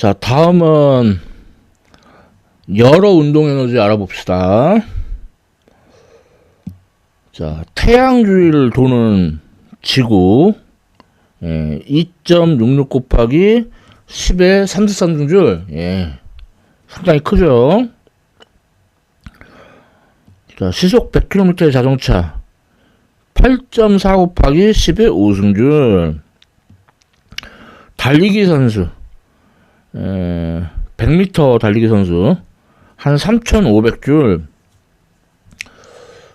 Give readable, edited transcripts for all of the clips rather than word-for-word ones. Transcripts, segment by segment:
자, 다음은 여러 운동 에너지 알아봅시다. 자, 태양 주위를 도는 지구 2.66 곱하기 10의 343중줄 상당히 크죠. 자, 시속 100km의 자동차 8.4 곱하기 10의 5승줄. 달리기 선수 100m 달리기 선수 한 3,500줄.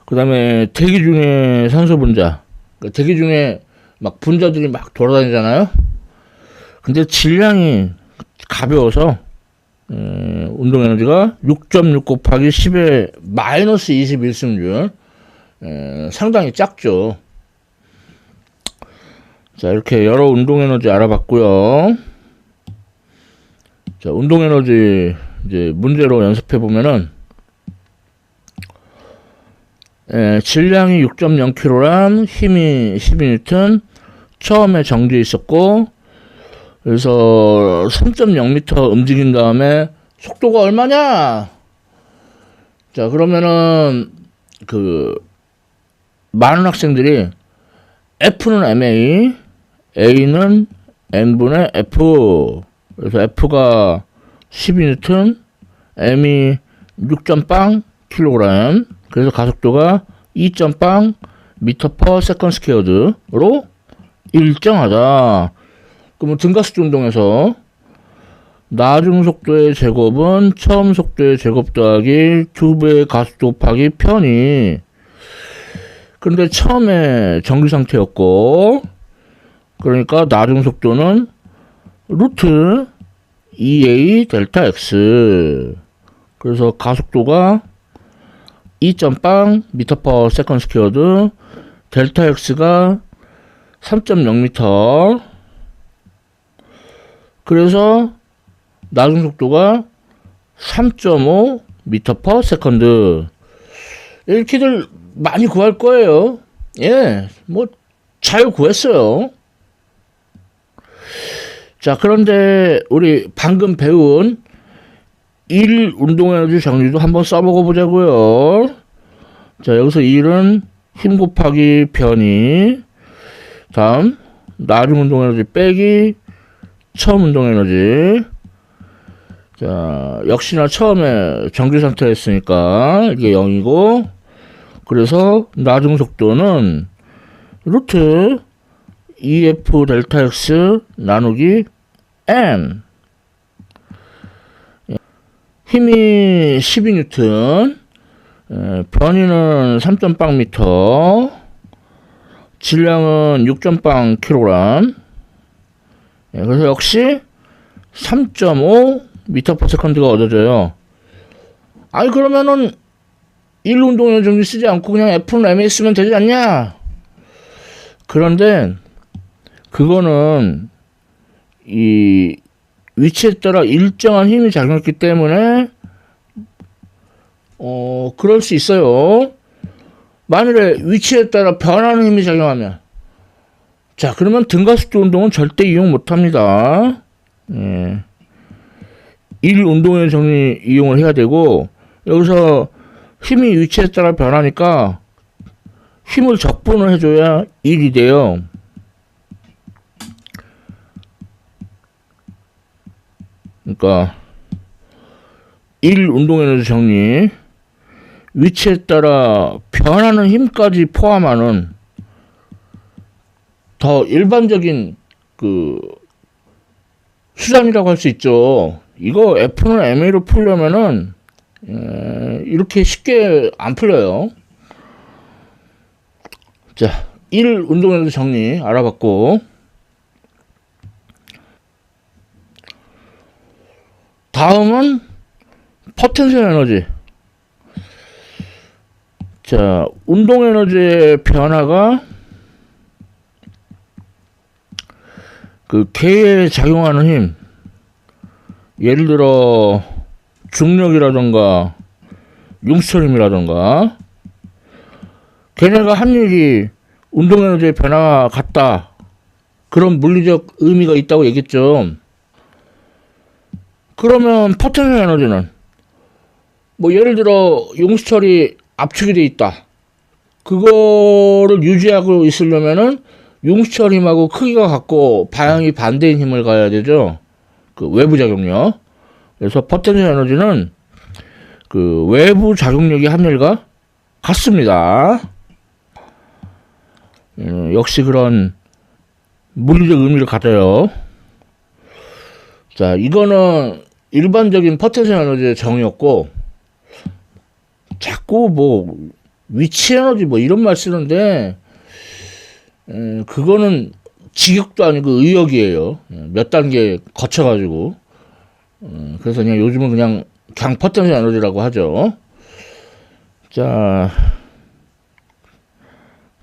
그 다음에 대기 중에 산소 분자, 대기 중에 막 분자들이 막 돌아다니잖아요. 근데 질량이 가벼워서 운동 에너지가 6.6 곱하기 10의 마이너스 21승줄. 상당히 작죠. 자, 이렇게 여러 운동 에너지 알아봤고요. 자, 운동 에너지 이제 문제로 연습해 보면은 질량이 6.0kg, 힘이 12N, 처음에 정지해 있었고, 그래서 3.0m 움직인 다음에 속도가 얼마냐? 자, 그러면은 많은 학생들이 F는 MA, A는 N분의 F. 그래서 F가 12N, M이 6.0kg, 그래서 가속도가 2.0 m/s²로 일정하다. 그러면 등가속도 운동에서 나중 속도의 제곱은 처음 속도의 제곱 더하기 2배의 가속도 곱하기 편이. 그런데 처음에 정지 상태였고, 그러니까 나중 속도는 루트 2a 델타 x. 그래서 가속도가 2.0 m/s², 델타 x가 3.0m. 그래서 나중 속도가 3.5 m/s. 이렇게들 많이 구할 거예요. 뭐 잘 구했어요. 자, 그런데 우리 방금 배운 1 운동에너지 정리도 한번 써보고 보자고요. 자, 여기서 1은 힘 곱하기 변이, 다음 나중 운동에너지 빼기 처음 운동에너지. 자, 역시나 처음에 정지 상태였으니까 이게 0이고, 그래서 나중 속도는 루트 2f 델타 x 나누기 n. 힘이 12N, 변이는 3.0m, 질량은 6.0kg. 그래서 역시 3.5 m/s가 얻어져요. 아니, 그러면은 1 운동에너지 정리 쓰지 않고 그냥 F는 MA 쓰면 되지 않냐? 그런데 그거는 이 위치에 따라 일정한 힘이 작용했기 때문에 그럴 수 있어요. 만일에 위치에 따라 변하는 힘이 작용하면, 자, 그러면 등가속도 운동은 절대 이용 못합니다. 1 운동의 정리 이용을 해야 되고, 여기서 힘이 위치에 따라 변하니까 힘을 적분을 해줘야 1이 돼요. 그러니까 1 운동에너지 정리, 위치에 따라 변하는 힘까지 포함하는 더 일반적인 수단이라고 할 수 있죠. 이거 F는 MA로 풀려면은 이렇게 쉽게 안 풀려요. 자, 1 운동에너지 정리 알아봤고, 다음은 포텐셜 에너지. 자, 운동 에너지의 변화가 개에 작용하는 힘, 예를 들어 중력이라던가 융스터 힘이라던가, 걔네가 한 일이 운동 에너지의 변화가 같다, 그런 물리적 의미가 있다고 얘기했죠. 그러면 포텐셜 에너지는 뭐 예를 들어 용수철이 압축이 돼 있다. 그거를 유지하고 있으려면은 용수철 힘하고 크기가 같고 방향이 반대인 힘을 가야 되죠. 그 외부 작용력. 그래서 포텐셜 에너지는 그 외부 작용력의 합률과 같습니다. 역시 그런 물리적 의미를 가져요. 자, 이거는 일반적인 포텐셜 에너지의 정의였고, 자꾸 뭐 위치 에너지 뭐 이런 말 쓰는데 그거는 직역도 아니고 의역이에요. 몇 단계 거쳐가지고. 그래서 그냥 요즘은 그냥 포텐셜 에너지라고 하죠. 자,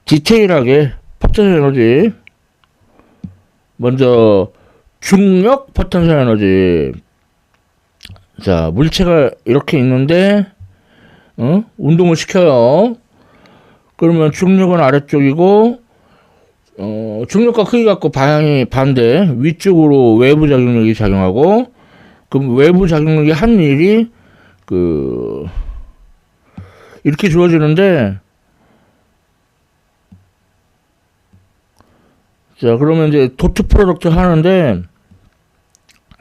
디테일하게 포텐셜 에너지. 먼저 중력 포텐셜 에너지. 자, 물체가 이렇게 있는데 운동을 시켜요. 그러면 중력은 아래쪽이고 중력과 크기 갖고 방향이 반대 위쪽으로 외부 작용력이 작용하고, 그럼 외부 작용력이 한 일이 이렇게 주어지는데, 자, 그러면 이제 도트 프로덕트 하는데,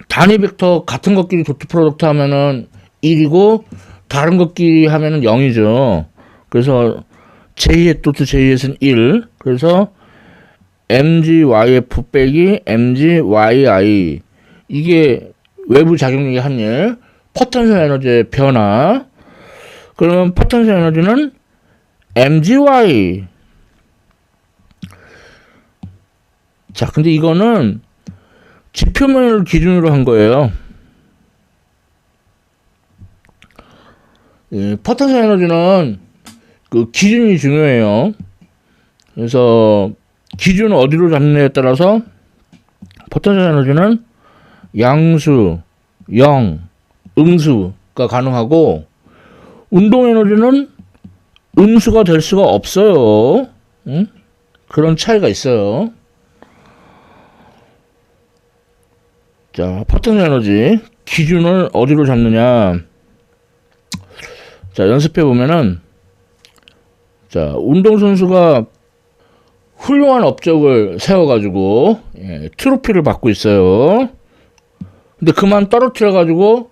단위 벡터 같은 것끼리 도트 프로덕트 하면은 1이고 다른 것끼리 하면은 0이죠. 그래서 j 도트 js는 1. 그래서 mgyf 빼기 mgyi, 이게 외부 작용력의 한일, 포텐셜 에너지의 변화. 그러면 포텐셜 에너지는 mgy. 자, 근데 이거는 지표면을 기준으로 한 거예요. 포텐셜 에너지는 그 기준이 중요해요. 그래서 기준을 어디로 잡느냐에 따라서 포텐셜 에너지는 양수, 영, 음수가 가능하고, 운동 에너지는 음수가 될 수가 없어요. 응? 그런 차이가 있어요. 자, 포텐셜 에너지 기준을 어디로 잡느냐. 자, 연습해 보면은, 자, 운동선수가 훌륭한 업적을 세워가지고 트로피를 받고 있어요. 근데 그만 떨어뜨려가지고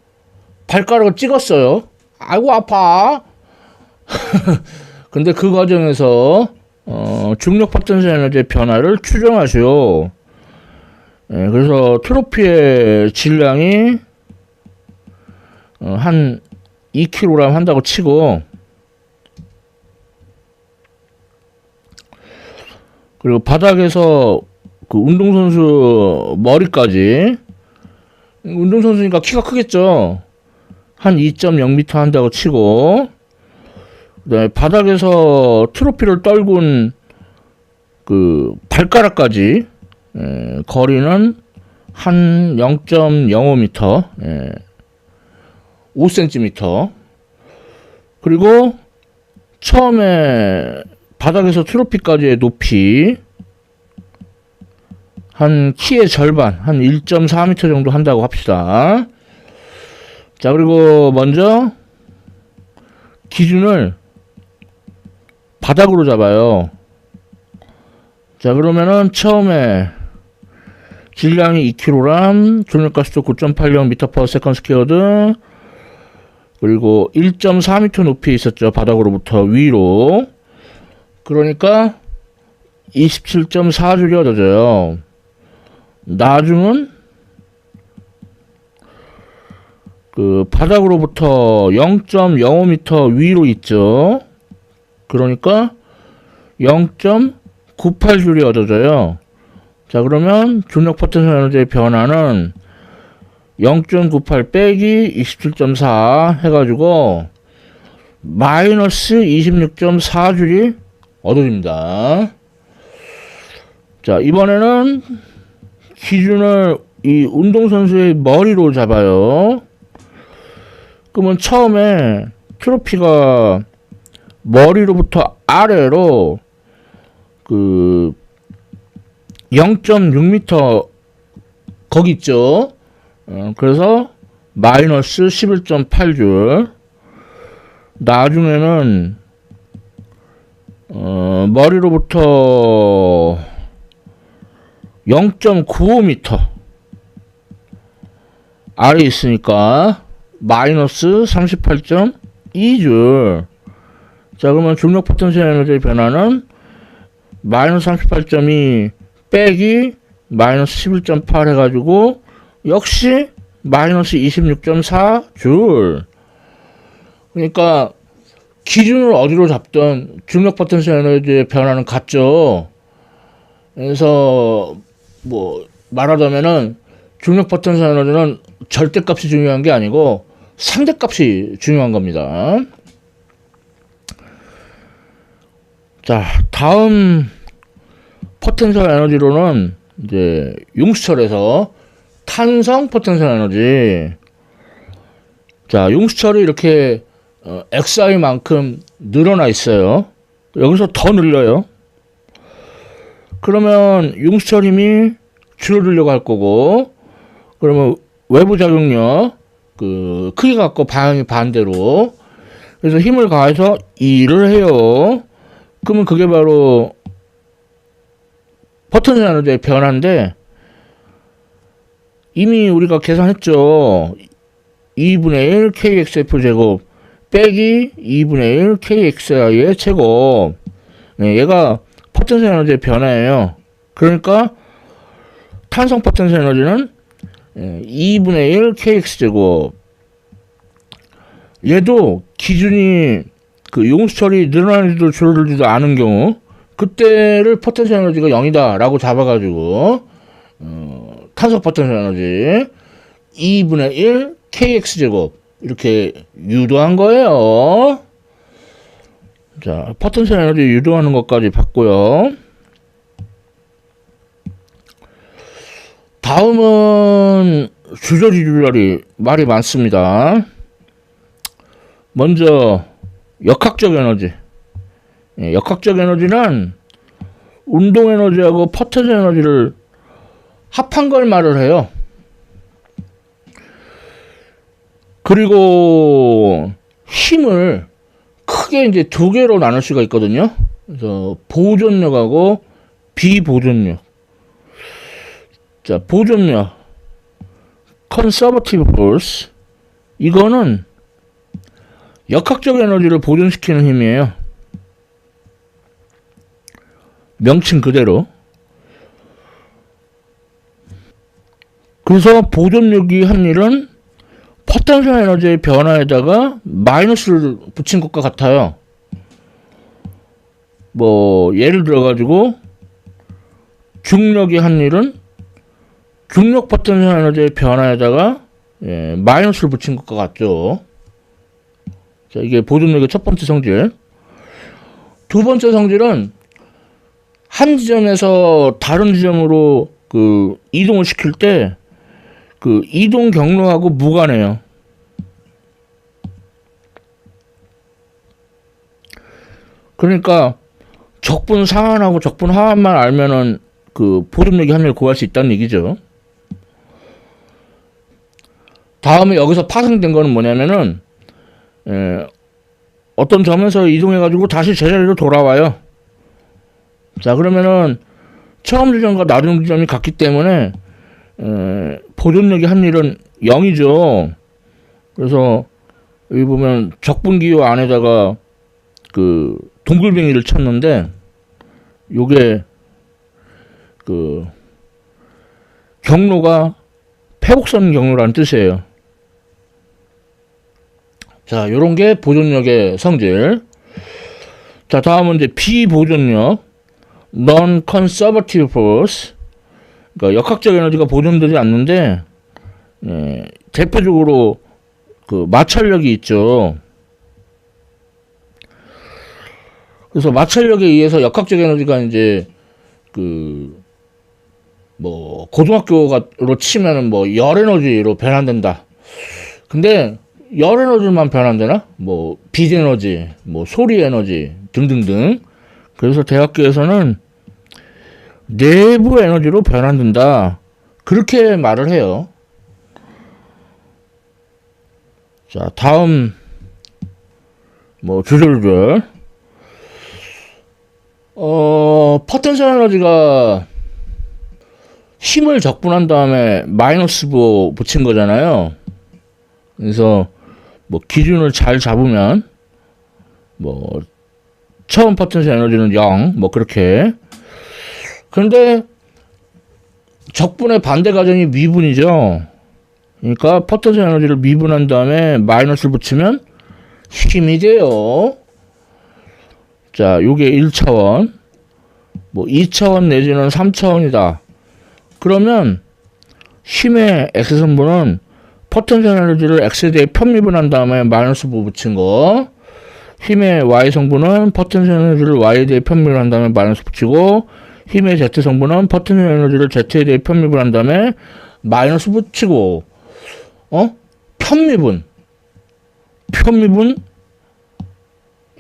발가락을 찍었어요. 아이고 아파. 근데 그 과정에서 중력 포텐셜 에너지의 변화를 추정하시오. 그래서 트로피의 질량이 한 2kg 한다고 치고, 그리고 바닥에서 그 운동선수 머리까지, 운동선수니까 키가 크겠죠. 한 2.0m 한다고 치고, 그다음에 바닥에서 트로피를 떨군 그 발가락까지 거리는 한 0.05m, 5cm. 그리고 처음에 바닥에서 트로피까지의 높이 한 키의 절반, 한 1.4m 정도 한다고 합시다. 자, 그리고 먼저 기준을 바닥으로 잡아요. 자, 그러면은 처음에 질량이 2kg, 중력가속도 9.80m/s², 그리고 1.4m 높이에 있었죠. 바닥으로부터 위로. 그러니까 27.4줄이 얻어져요. 나중은 그 바닥으로부터 0.05m 위로 있죠. 그러니까 0.98줄이 얻어져요. 자, 그러면 중력 포텐셜 에너지의 변화는 0.98 빼기 27.4 해가지고 마이너스 26.4줄이 얻어집니다. 자, 이번에는 기준을 이 운동선수의 머리로 잡아요. 그러면 처음에 트로피가 머리로부터 아래로 그 0.6m 거기 있죠. 그래서 마이너스 11.8줄. 나중에는 머리로부터 0.95m 아래 있으니까 마이너스 38.2줄. 자, 그러면 중력 포텐셜 에너지의 변화는 마이너스 38.2 빼기 마이너스 11.8 해가지고 역시 마이너스 26.4줄. 그러니까 기준을 어디로 잡든 중력 포텐셜 에너지의 변화는 같죠. 그래서 뭐 말하자면은 중력 포텐셜 에너지는 절대값이 중요한 게 아니고 상대값이 중요한 겁니다. 자, 다음 포텐셜 에너지로는 이제 융수철에서 탄성 포텐셜 에너지. 자, 융수철이 이렇게 XI만큼 늘어나 있어요. 여기서 더 늘려요. 그러면 융수철 힘이 줄어들려고 할 거고, 그러면 외부 작용력 그 크기가 같고 방향이 반대로, 그래서 힘을 가해서 일을 해요. 그러면 그게 바로 포텐셜 에너지의 변화인데, 이미 우리가 계산했죠. 2분의 1 kxf 제곱 빼기 2분의 1 kxi의 제곱. 네, 얘가 포텐셜 에너지의 변화예요. 그러니까 탄성 포텐셜 에너지는 2분의 1 kx 제곱. 얘도 기준이 그 용수철이 늘어나지도 줄어들지도 않은 경우, 그때를 포텐셜 에너지가 0이다 라고 잡아가지고 탄성 포텐셜 에너지 2분의 1 kx 제곱 이렇게 유도한 거예요. 자, 포텐셜 에너지 유도하는 것까지 봤고요. 다음은 주저리주저리 말이 많습니다. 먼저 역학적 에너지. 역학적 에너지는 운동 에너지하고 포텐셜 에너지를 합한 걸 말을 해요. 그리고 힘을 크게 이제 두 개로 나눌 수가 있거든요. 그래서 보존력하고 비보존력. 자, 보존력, conservative force. 이거는 역학적 에너지를 보존시키는 힘이에요. 명칭 그대로. 그래서 보존력이 한 일은 포텐셜 에너지의 변화에다가 마이너스를 붙인 것과 같아요. 뭐 예를 들어 가지고 중력이 한 일은 중력 포텐셜 에너지의 변화에다가 마이너스를 붙인 것과 같죠. 자, 이게 보존력의 첫 번째 성질. 두 번째 성질은 한 지점에서 다른 지점으로 그 이동을 시킬 때 그 이동 경로하고 무관해요. 그러니까 적분 상한하고 적분 하한만 알면은 그 보존력이 한일 구할 수 있다는 얘기죠. 다음에 여기서 파생된 거는 뭐냐면은 어떤 점에서 이동해가지고 다시 제자리로 돌아와요. 자, 그러면은 처음 지점과 나중 지점이 같기 때문에 보존력이 한 일은 0이죠. 그래서 여기 보면 적분기호 안에다가 그 동글뱅이를 쳤는데 요게 그 경로가 패곡선 경로라는 뜻이에요. 자, 요런 게 보존력의 성질. 자, 다음은 이제 비보존력, non-conservative force. 그러니까 역학적 에너지가 보존되지 않는데 대표적으로 그 마찰력이 있죠. 그래서 마찰력에 의해서 역학적 에너지가 이제 그 뭐 고등학교로 치면은 뭐 열 에너지로 변환된다. 근데 열 에너지만 변환되나? 뭐 빛 에너지, 뭐 소리 에너지 등등등. 그래서 대학교에서는 내부 에너지로 변환된다. 그렇게 말을 해요. 자, 다음 뭐 주절주절 포텐셜 에너지가 힘을 적분한 다음에 마이너스 붙인 거잖아요. 그래서 뭐 기준을 잘 잡으면 뭐 처음 포텐셜 에너지는 0, 뭐 그렇게. 그런데 적분의 반대 가정이 미분이죠. 그러니까 포텐셜 에너지를 미분한 다음에 마이너스를 붙이면 힘이 돼요. 자, 요게 1차원, 뭐 2차원 내지는 3차원이다. 그러면 힘의 X성분은 포텐셜 에너지를 X에 대해 편미분한 다음에 마이너스 붙인 거, 힘의 Y성분은 포텐셜 에너지를 Y에 대해 편미분한 다음에 마이너스 붙이고, 힘의 Z성분은 포텐셜 에너지를 Z에 대해 편미분한 다음에 마이너스 붙이고, 편미분.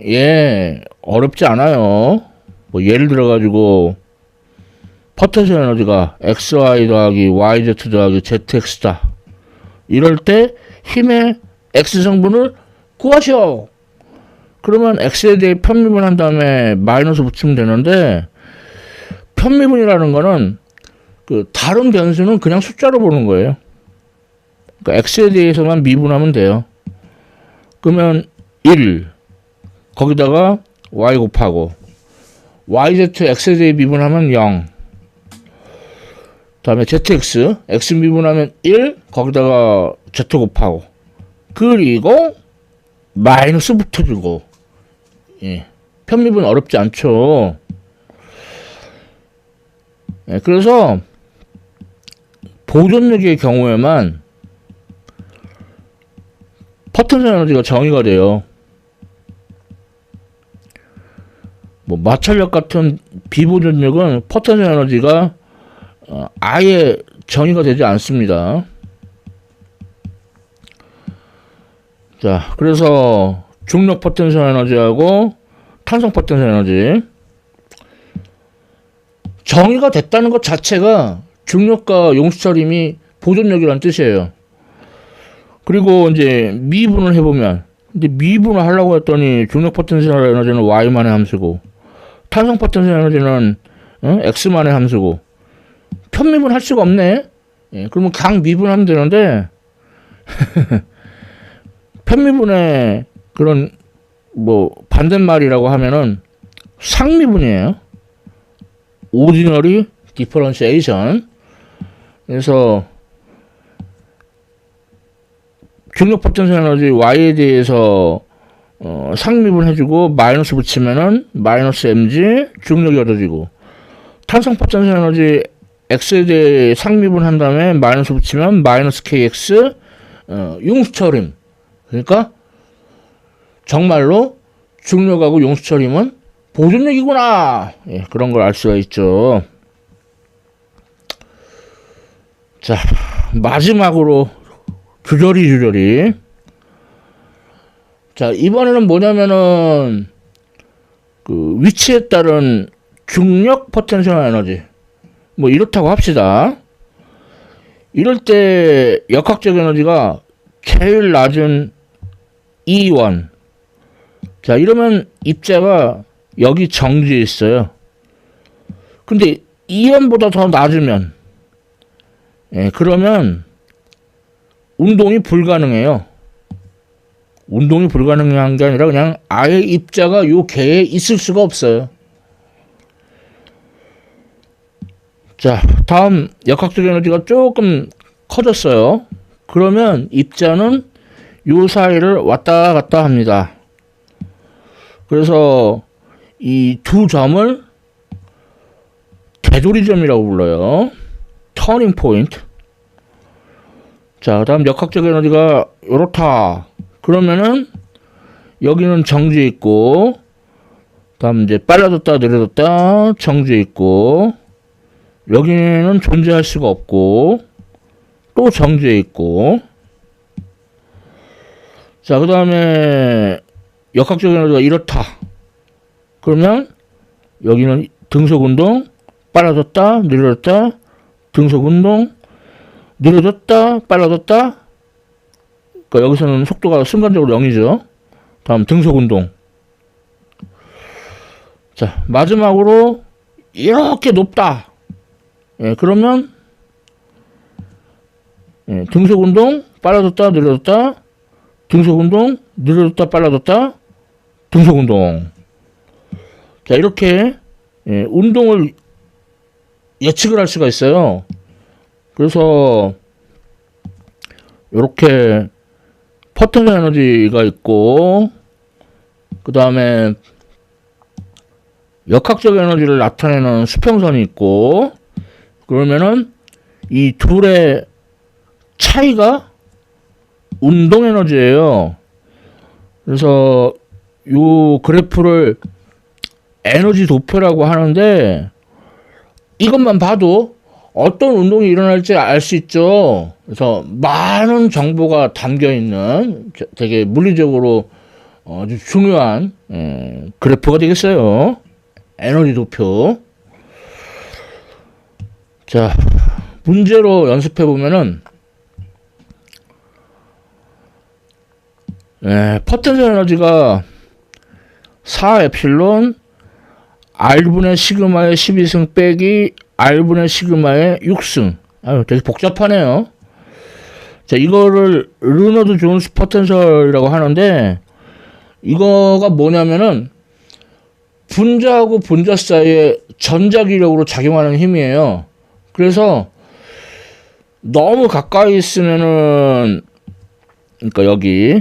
예, 어렵지 않아요. 뭐 예를 들어가지고 포텐셜 에너지가 XY 더하기 YZ 더하기 ZX다. 이럴 때 힘의 X성분을 구하시오. 그러면 X에 대해 편미분한 다음에 마이너스 붙이면 되는데, 편미분이라는 거는 그 다른 변수는 그냥 숫자로 보는 거예요. 그러니까 X에 대해서만 미분하면 돼요. 그러면 1 거기다가 Y 곱하고 YZ X에 대해 미분하면 0, 다음에 ZX X 미분하면 1 거기다가 Z 곱하고 그리고 마이너스 붙여주고. 예. 편미분 어렵지 않죠. 예, 그래서 보존력의 경우에만 포텐셜 에너지가 정의가 돼요. 뭐 마찰력 같은 비보존력은 포텐셜 에너지가 아예 정의가 되지 않습니다. 자, 그래서 중력 포텐셜 에너지하고 탄성 포텐셜 에너지 정의가 됐다는 것 자체가 중력과 용수철임이 보존력이라는 뜻이에요. 그리고 이제 미분을 해보면, 근데 미분을 하려고 했더니 중력 포텐셜 에너지는 Y만의 함수고 탄성 포텐셜 에너지는 X만의 함수고 편미분 할 수가 없네. 예, 그러면 강 미분하면 되는데 편미분의 그런 뭐 반대말이라고 하면은 상미분이에요. ordinary differentiation. 그래서 중력 포텐셜 에너지 Y에 대해서 상미분 해주고 마이너스 붙이면은 마이너스 mg 중력이 얻어지고, 탄성 포텐셜 에너지 X에 대해 상미분 한 다음에 마이너스 붙이면 마이너스 kx 용수철임. 그러니까 정말로 중력하고 용수철임은 보존력이구나. 예, 그런 걸 알 수가 있죠. 자, 마지막으로 주저리. 자, 이번에는 뭐냐면은 그 위치에 따른 중력 포텐셜 에너지, 뭐 이렇다고 합시다. 이럴 때 역학적 에너지가 제일 낮은 E1. 자, 이러면 입자가 여기 정지에 있어요. 근데 E1보다 더 낮으면, 예, 그러면 운동이 불가능해요. 운동이 불가능한 게 아니라 그냥 아예 입자가 요 계에 있을 수가 없어요. 자, 다음 역학적 에너지가 조금 커졌어요. 그러면 입자는 요 사이를 왔다 갔다 합니다. 그래서 이 두 점을 되돌이점이라고 불러요. 터닝 포인트. 자, 다음 역학적 에너지가 요렇다. 그러면은 여기는 정지해 있고, 다음 이제 빨라졌다 느려졌다 정지해 있고, 여기는 존재할 수가 없고 또 정지해 있고. 자, 그 다음에 역학적 에너지가 이렇다. 그러면 여기는 등속운동, 빨라졌다 느려졌다 등속운동, 느려졌다 빨라졌다 그러니까 여기서는 속도가 순간적으로 0이죠. 다음 등속 운동. 자, 마지막으로 이렇게 높다. 예, 그러면 예, 등속 운동 빨라졌다 느려졌다. 등속 운동 느려졌다 빨라졌다. 등속 운동. 자, 이렇게 예, 운동을 예측을 할 수가 있어요. 그래서 이렇게 포텐셜 에너지가 있고, 그 다음에 역학적 에너지를 나타내는 수평선이 있고, 그러면은 이 둘의 차이가 운동 에너지예요. 그래서 요 그래프를 에너지 도표라고 하는데, 이것만 봐도 어떤 운동이 일어날지 알 수 있죠. 그래서 많은 정보가 담겨 있는 되게 물리적으로 아주 중요한 그래프가 되겠어요. 에너지 도표. 자, 문제로 연습해 보면은 포텐셜 에너지가 4 에필론 R분의 시그마의 12승 빼기 R분의 시그마의 6승. 아유, 되게 복잡하네요. 자, 이거를 르너드 존스 포텐셜이라고 하는데, 이거가 뭐냐면은 분자하고 분자 사이에 전자기력으로 작용하는 힘이에요. 그래서 너무 가까이 있으면은, 그러니까 여기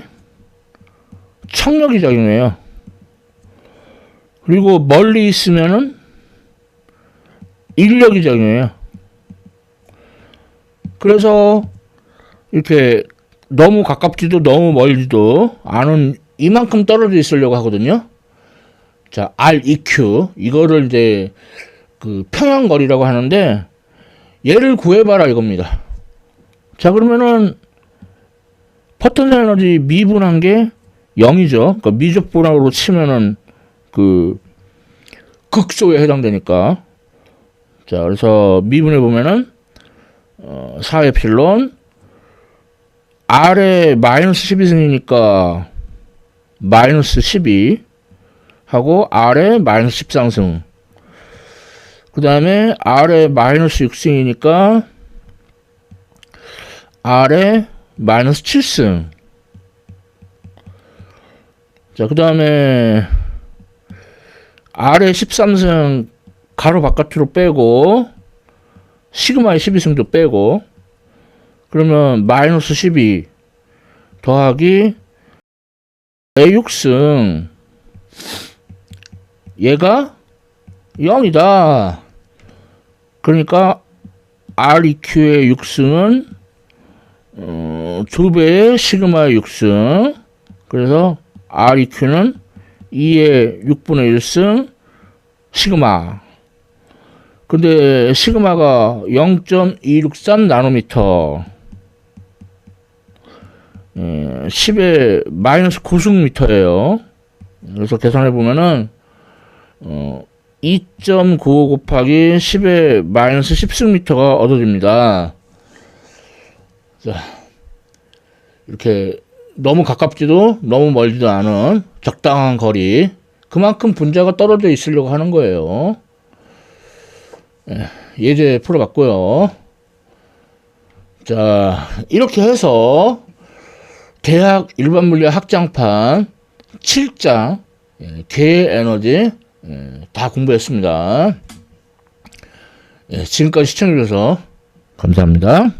청력이 작용해요. 그리고 멀리 있으면은 인력이 작용해요. 그래서 이렇게 너무 가깝지도 너무 멀지도 않은 이만큼 떨어져 있으려고 하거든요. 자, REQ 이거를 이제 그 평형거리라고 하는데, 얘를 구해봐라 이겁니다. 자, 그러면은 포텐셜 에너지 미분한 게 0이죠. 그러니까 미적분학으로 치면은 그 극소에 해당되니까. 자, 그래서 미분해 보면은 4에필론 R에 마이너스 12승이니까 마이너스 12 하고 R에 마이너스 13승. 그 다음에 R에 마이너스 6승이니까 R에 마이너스 7승. 자, 그 다음에 R에 13승 가로 바깥으로 빼고 시그마의 12승도 빼고, 그러면 마이너스 12 더하기 의 6승, 얘가 0이다. 그러니까 REQ의 6승은 2배의 시그마의 6승. 그래서 REQ는 2의 6분의 1승 시그마. 근데 시그마가 0.263 나노미터, 10의 마이너스 9승미터예요. 그래서 계산해 보면은 2.95 곱하기 10의 마이너스 10승미터가 얻어집니다. 자, 이렇게 너무 가깝지도 너무 멀지도 않은 적당한 거리, 그만큼 분자가 떨어져 있으려고 하는 거예요. 예제 풀어봤고요. 자, 이렇게 해서 대학 일반물리학 학장판 7장 계의 에너지 다 공부했습니다. 지금까지 시청해주셔서 감사합니다.